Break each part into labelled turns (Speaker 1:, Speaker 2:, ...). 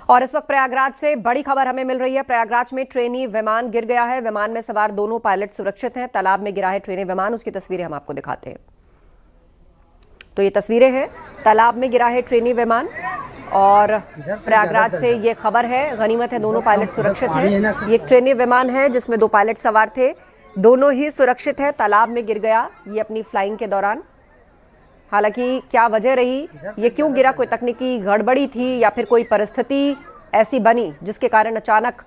Speaker 1: और इस वक्त प्रयागराज से बड़ी खबर हमें मिल रही है। प्रयागराज में ट्रेनी विमान गिर गया है। विमान में सवार दोनों पायलट सुरक्षित हैं। तालाब में गिरा है ट्रेनी विमान, उसकी तस्वीरें हम आपको दिखाते हैं। तो ये तस्वीरें हैं, तालाब में गिरा है ट्रेनी विमान और प्रयागराज से ये खबर है। गनीमत है, दोनों पायलट सुरक्षित हैं। ये एक ट्रेनी विमान है जिसमें 2 पायलट सवार थे, दोनों ही सुरक्षित हैं। तालाब में गिर गया ये अपनी फ्लाइंग के दौरान। हालांकि क्या वजह रही, ये क्यों गिरा, कोई तकनीकी गड़बड़ी थी या फिर कोई परिस्थिति ऐसी बनी जिसके कारण अचानक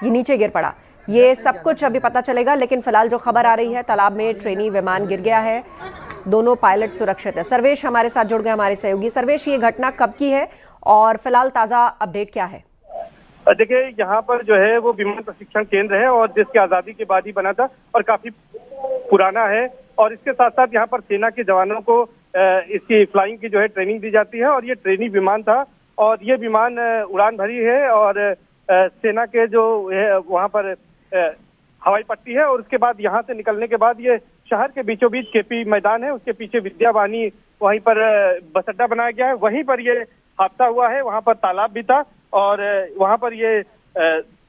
Speaker 1: ये नीचे गिर पड़ा, ये सब कुछ अभी पता चलेगा। लेकिन फिलहाल जो खबर आ रही है, तालाब में ट्रेनी विमान गिर गया है, दोनों पायलट सुरक्षित है। सर्वेश हमारे साथ जुड़ गए, हमारे सहयोगी। सर्वेश, ये घटना कब की है और फिलहाल ताजा अपडेट क्या है?
Speaker 2: देखिए, यहाँ पर जो है वो विमान प्रशिक्षण केंद्र है और देश की आजादी के बाद ही बना था और काफी पुराना है। और इसके साथ साथ यहाँ पर सेना के जवानों को इसकी फ्लाइंग की जो है ट्रेनिंग दी जाती है। और ये ट्रेनिंग विमान था और ये विमान उड़ान भरी है और सेना के जो है वहाँ पर हवाई पट्टी है। और उसके बाद यहाँ से निकलने के बाद ये शहर के बीचों बीच केपी मैदान है, उसके पीछे विद्या वाहिनी, वहीं पर बस अड्डा बनाया गया है। वहीं पर ये हादसा हुआ है। वहाँ पर तालाब भी था और वहाँ पर ये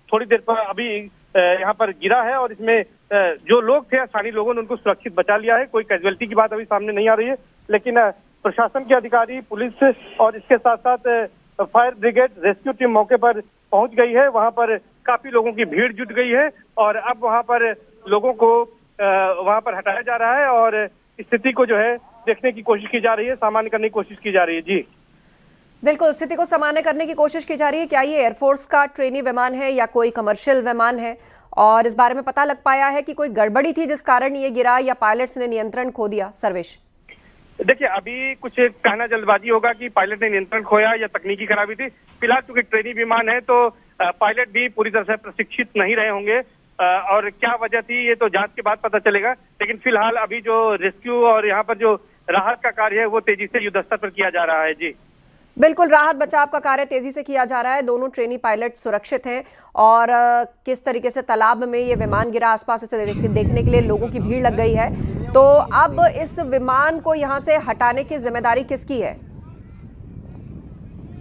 Speaker 2: थोड़ी देर पर अभी यहाँ पर गिरा है। और इसमें जो लोग थे, स्थानीय लोगों ने उनको सुरक्षित बचा लिया है। कोई कैजुअलिटी की बात अभी सामने नहीं आ रही है, लेकिन प्रशासन के अधिकारी, पुलिस और इसके साथ साथ फायर ब्रिगेड, रेस्क्यू टीम मौके पर पहुंच गई है। वहां पर काफी लोगों की भीड़ जुट गई है और अब वहां पर लोगों को वहां पर हटाया जा रहा है और स्थिति को जो है देखने की कोशिश की जा रही है, सामान्य करने की कोशिश की जा रही है। जी
Speaker 1: बिल्कुल, स्थिति को सामान्य करने की कोशिश की जा रही है। क्या ये एयरफोर्स का ट्रेनी विमान है या कोई कमर्शियल विमान है, और इस बारे में पता लग पाया है कि कोई गड़बड़ी थी जिस कारण ये गिरा या पायलट्स ने नियंत्रण खो दिया? सर्वेश,
Speaker 2: देखिए, अभी कुछ कहना जल्दबाजी होगा कि पायलट ने नियंत्रण खोया या तकनीकी खराबी थी। फिलहाल चूंकि ट्रेनी विमान है तो पायलट भी पूरी तरह से प्रशिक्षित नहीं रहे होंगे और क्या वजह थी ये तो जांच के बाद पता चलेगा। लेकिन फिलहाल अभी जो रेस्क्यू और यहाँ पर जो राहत का कार्य है वो तेजी से युद्धस्तर पर किया जा रहा है। जी
Speaker 1: बिल्कुल, राहत बचाव का कार्य तेजी से किया जा रहा है। दोनों ट्रेनी पायलट सुरक्षित हैं और किस तरीके से तालाब में ये विमान गिरा, आसपास इसे देखने के लिए लोगों की भीड़ लग गई है। तो अब इस विमान को यहाँ से हटाने की जिम्मेदारी किसकी है?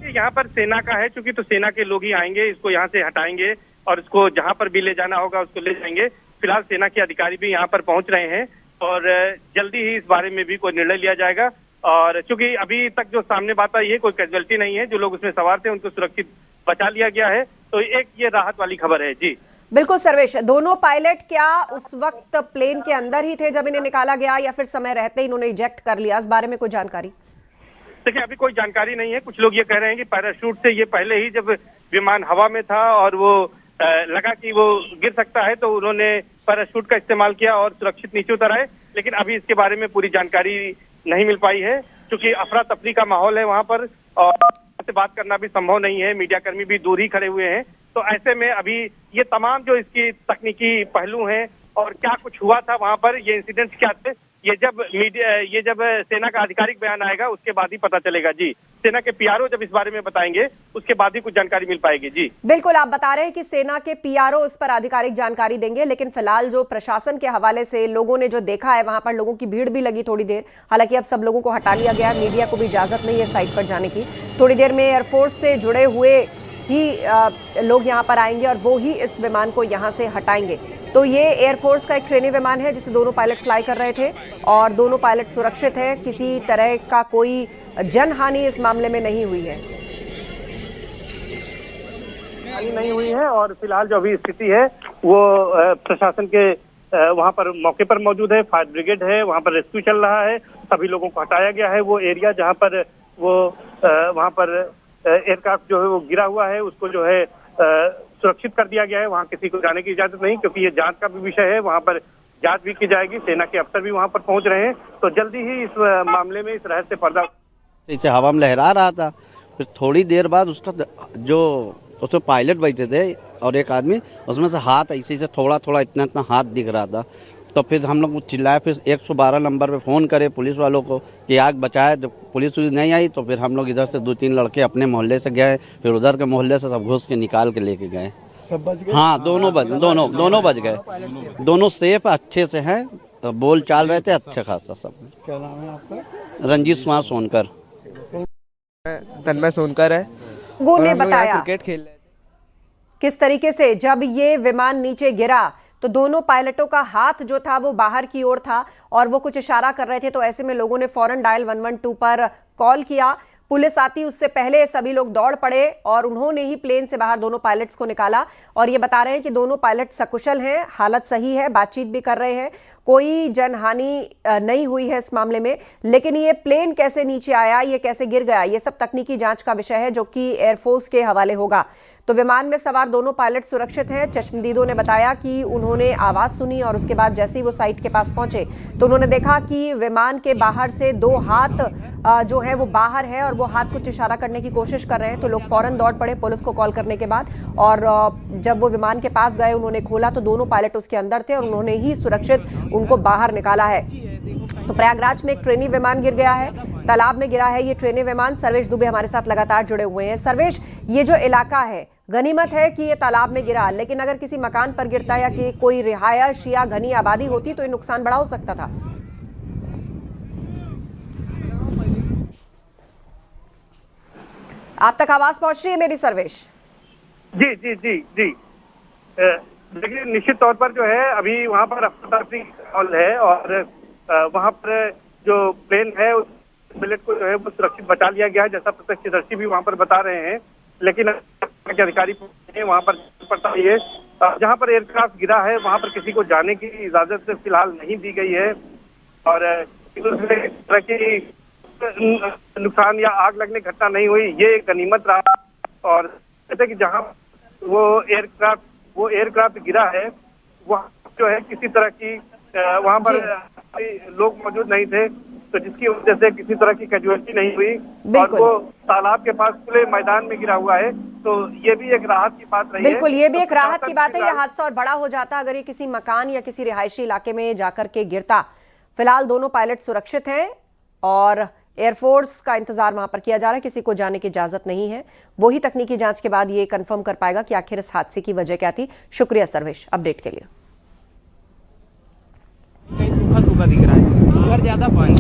Speaker 2: यहाँ पर सेना का है, चूंकि तो सेना के लोग ही आएंगे, इसको यहाँ से हटाएंगे और इसको जहाँ पर भी ले जाना होगा उसको ले जाएंगे। फिलहाल सेना के अधिकारी भी यहाँ पर पहुंच रहे हैं और जल्दी ही इस बारे में भी कोई निर्णय लिया जाएगा। और चूंकि अभी तक जो सामने बात आई है, कोई कैजुअलिटी नहीं है, जो लोग उसमें सवार थे उनको सुरक्षित बचा लिया गया है। तो एक ये राहत वाली खबर है। जी
Speaker 1: बिल्कुल सर्वेश, दोनों पायलट क्या उस वक्त प्लेन के अंदर ही थे जब इन्हें निकाला गया या फिर समय रहते ही इन्होंने इजेक्ट कर लिया? इस बारे में कोई जानकारी?
Speaker 2: देखिए, अभी कोई जानकारी नहीं है। कुछ लोग ये कह रहे हैं कि पैराशूट से ये पहले ही जब विमान हवा में था और वो लगा कि वो गिर सकता है तो उन्होंने पैराशूट का इस्तेमाल किया और सुरक्षित नीचे उतर आए। लेकिन अभी इसके बारे में पूरी जानकारी नहीं मिल पाई है, क्योंकि अफरा तफरी का माहौल है वहां पर और से बात करना भी संभव नहीं है। मीडिया कर्मी भी दूर ही खड़े हुए हैं। तो ऐसे में अभी ये तमाम जो इसकी तकनीकी पहलू हैं और क्या कुछ हुआ था वहां पर, ये इंसिडेंट्स क्या थे, ये जब सेना का आधिकारिक बयान आएगा उसके बाद ही पता चलेगा। जी, सेना के पीआरओ जब इस बारे में बताएंगे उसके बाद ही कुछ जानकारी मिल पाएगी। जी
Speaker 1: बिल्कुल, आप बता रहे हैं कि सेना के पीआरओ इस पर आधिकारिक जानकारी देंगे, लेकिन फिलहाल जो प्रशासन के हवाले से लोगों ने जो देखा है, वहां पर लोगों की भीड़ भी लगी थोड़ी देर। हालांकि अब सब लोगों को हटा लिया गया, मीडिया को भी इजाजत नहीं है साइट पर जाने की। थोड़ी देर में एयरफोर्स से जुड़े हुए ही लोग यहाँ पर आएंगे और वो ही इस विमान को यहाँ से हटाएंगे। तो ये एयरफोर्स का एक ट्रेनी विमान है जिसे दोनों पायलट फ्लाई कर रहे थे और दोनों पायलट सुरक्षित हैं। किसी तरह का कोई जनहानि इस मामले में नहीं हुई है।
Speaker 2: नहीं हुई है और फिलहाल जो अभी स्थिति है वो प्रशासन के वहां पर मौके पर मौजूद है। फायर ब्रिगेड है, वहां पर रेस्क्यू चल रहा है, सभी लोगों को हटाया गया है। वो एरिया जहां पर वो वहां पर एयरक्राफ्ट जो है वो गिरा हुआ है उसको जो है सुरक्षित कर दिया गया है। वहां किसी को जाने की इजाजत नहीं, क्योंकि ये जांच का भी विषय है। वहां पर जांच भी की जाएगी, सेना के अफसर भी वहां पर पहुंच रहे हैं। तो जल्दी ही इस मामले में इस रहस्य पर्दा
Speaker 3: इसे हवा में लहरा रहा था। फिर थोड़ी देर बाद उसका जो उसमें पायलट बैठे थे और एक आदमी, उसमें से हाथ ऐसे थोड़ा थोड़ा इतना हाथ दिख रहा था। तो फिर हम लोग चिल्लाए, फिर 112 नंबर पे फ़ोन करे पुलिस वालों को कि आग बचाए। जब पुलिस नहीं आई तो फिर हम लोग इधर से 2-3 लड़के अपने मोहल्ले से गए, फिर उधर के मोहल्ले से सब घुस के निकाल के लेके गए। सब बच गए? हाँ, दोनों बच गए। दोनों सेफ अच्छे से हैं, बोल चाल रहे थे अच्छे खासा सब। क्या नाम है आपका? रंजीत कुमार सोनकर।
Speaker 4: तन्मय सोनकर है
Speaker 1: लोगों
Speaker 4: और
Speaker 1: ने
Speaker 4: हम लोग यहाँ
Speaker 1: बताया
Speaker 4: क्रिकेट खेल रहे थे।
Speaker 1: किस तरीके से जब ये विमान नीचे गिरा तो दोनों पायलटों का हाथ जो था वो बाहर की ओर था और वो कुछ इशारा कर रहे थे, तो ऐसे में लोगों ने फौरन डायल 112 पर कॉल किया। पुलिस आती उससे पहले सभी लोग दौड़ पड़े और उन्होंने ही प्लेन से बाहर दोनों पायलट्स को निकाला। और ये बता रहे हैं कि दोनों पायलट सकुशल हैं, हालत सही है, बातचीत भी कर रहे हैं, कोई जनहानि नहीं हुई है इस मामले में। लेकिन ये प्लेन कैसे नीचे आया, ये कैसे गिर गया, ये सब तकनीकी जांच का विषय है जो कि एयरफोर्स के हवाले होगा। तो विमान में सवार दोनों पायलट सुरक्षित हैं। चश्मदीदों ने बताया कि उन्होंने आवाज सुनी और उसके बाद जैसे ही वो साइट के पास पहुंचे तो उन्होंने देखा कि विमान के बाहर से दो हाथ जो है वो बाहर है और वो हाथ कुछ इशारा करने की कोशिश कर रहे हैं। तो लोग फौरन दौड़ पड़े पुलिस को कॉल करने के बाद, और जब वो विमान के पास गए उन्होंने खोला तो दोनों पायलट उसके अंदर थे और उन्होंने ही सुरक्षित उनको बाहर निकाला है। तो प्रयागराज में एक ट्रेनी विमान गिर गया है, तालाब में गिरा है ये ट्रेनी विमान। सर्वेश दुबे हमारे साथ लगातार जुड़े हुए हैं। सर्वेश, ये जो इलाका है, गनीमत है कि ये तालाब में गिरा, लेकिन अगर किसी मकान पर गिरता या कि कोई रिहायश या घनी आबादी होती तो ये नुकसान बड़ा हो सकता था। आप तक आवाज पहुंच रही है मेरी सर्वेश?
Speaker 2: जी जी जी जी देखिए, निश्चित तौर पर जो है अभी वहाँ पर अफरा-तफरी माहौल है और वहाँ पर जो प्लेन है उस पायलट को जो है वो सुरक्षित बचा लिया गया है, जैसा प्रत्यक्षदर्शी भी वहाँ पर बता रहे हैं। लेकिन के अधिकारी वहाँ पर पड़ता है, जहाँ पर एयरक्राफ्ट गिरा है वहाँ पर किसी को जाने की इजाजत फिलहाल नहीं दी गई है और तरह की नुकसान या आग लगने की घटना नहीं हुई, ये गनीमत रहा। और कहते कि जहाँ वो एयरक्राफ्ट गिरा है वहाँ जो है किसी तरह की वहाँ पर लोग मौजूद नहीं थे, तो जिसकी वजह से किसी तरह की कैजुअलिटी नहीं हुई और वो तालाब के पास खुले मैदान में गिरा हुआ है, तो ये भी एक राहत की बात रही है।
Speaker 1: बिल्कुल, ये भी एक राहत की बात है। ये हादसा और बड़ा हो जाता अगर ये किसी मकान या किसी रिहायशी इलाके में जाकर के गिरता। फिलहाल दोनों पायलट सुरक्षित हैं और एयरफोर्स का इंतजार वहां पर किया जा रहा है, किसी को जाने की इजाजत नहीं है। वही तकनीकी जांच के बाद ये कंफर्म कर पाएगा कि आखिर इस हादसे की वजह क्या थी। शुक्रिया सर्वेश अपडेट के लिए।
Speaker 4: सूखा सूखा दिख रहा है, उधर ज्यादा पानी